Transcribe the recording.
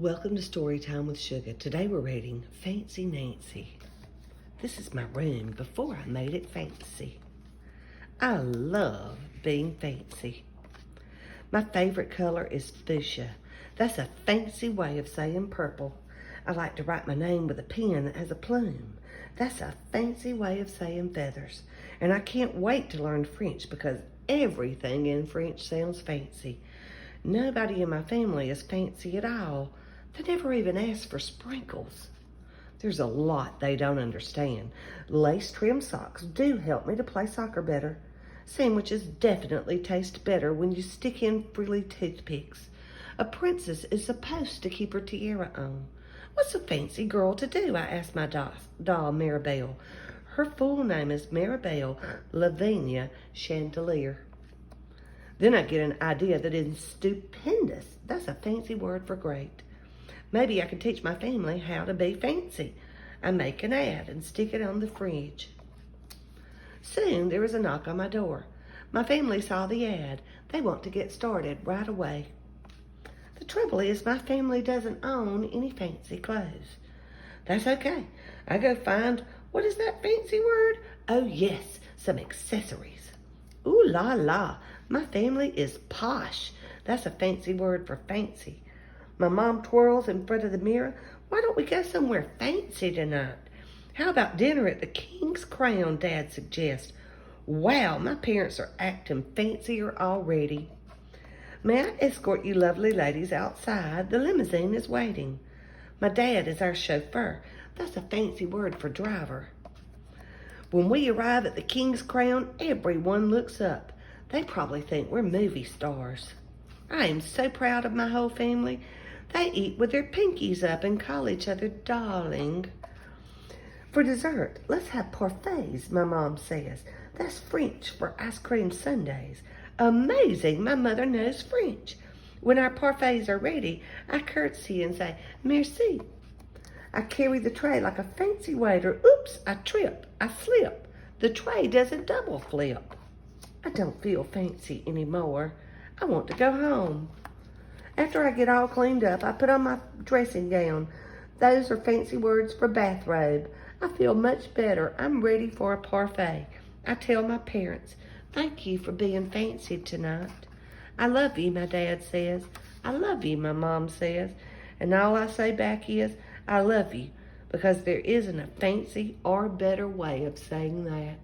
Welcome to Storytime with Sugar. Today we're reading Fancy Nancy. This is my room before I made it fancy. I love being fancy. My favorite color is fuchsia. That's a fancy way of saying purple. I like to write my name with a pen that has a plume. That's a fancy way of saying feathers. And I can't wait to learn French because everything in French sounds fancy. Nobody in my family is fancy at all. They never even ask for sprinkles. There's a lot they don't understand. Lace trim socks do help me to play soccer better. Sandwiches definitely taste better when you stick in frilly toothpicks. A princess is supposed to keep her tiara on. What's a fancy girl to do? I asked my doll Maribel. Her full name is Maribel Lavinia Chandelier. Then I get an idea that is stupendous. That's a fancy word for great. Maybe I can teach my family how to be fancy. I make an ad and stick it on the fridge. Soon there was a knock on my door. My family saw the ad. They want to get started right away. The trouble is my family doesn't own any fancy clothes. That's okay. I go find, what is that fancy word? Oh yes, some accessories. Ooh la la, my family is posh. That's a fancy word for fancy. My mom twirls in front of the mirror. Why don't we go somewhere fancy tonight? How about dinner at the King's Crown, Dad suggests. Wow, my parents are acting fancier already. May I escort you lovely ladies outside? The limousine is waiting. My dad is our chauffeur. That's a fancy word for driver. When we arrive at the King's Crown, everyone looks up. They probably think we're movie stars. I am so proud of my whole family. They eat with their pinkies up and call each other darling. For dessert, let's have parfaits, my mom says. That's French for ice cream sundaes. Amazing, my mother knows French. When our parfaits are ready, I curtsy and say, merci. I carry the tray like a fancy waiter. Oops, I trip, I slip. The tray does a double flip. I don't feel fancy anymore. I want to go home. After I get all cleaned up, I put on my dressing gown. Those are fancy words for bathrobe. I feel much better. I'm ready for a parfait. I tell my parents, thank you for being fancy tonight. I love you, my dad says. I love you, my mom says. And all I say back is, I love you, because there isn't a fancy or better way of saying that.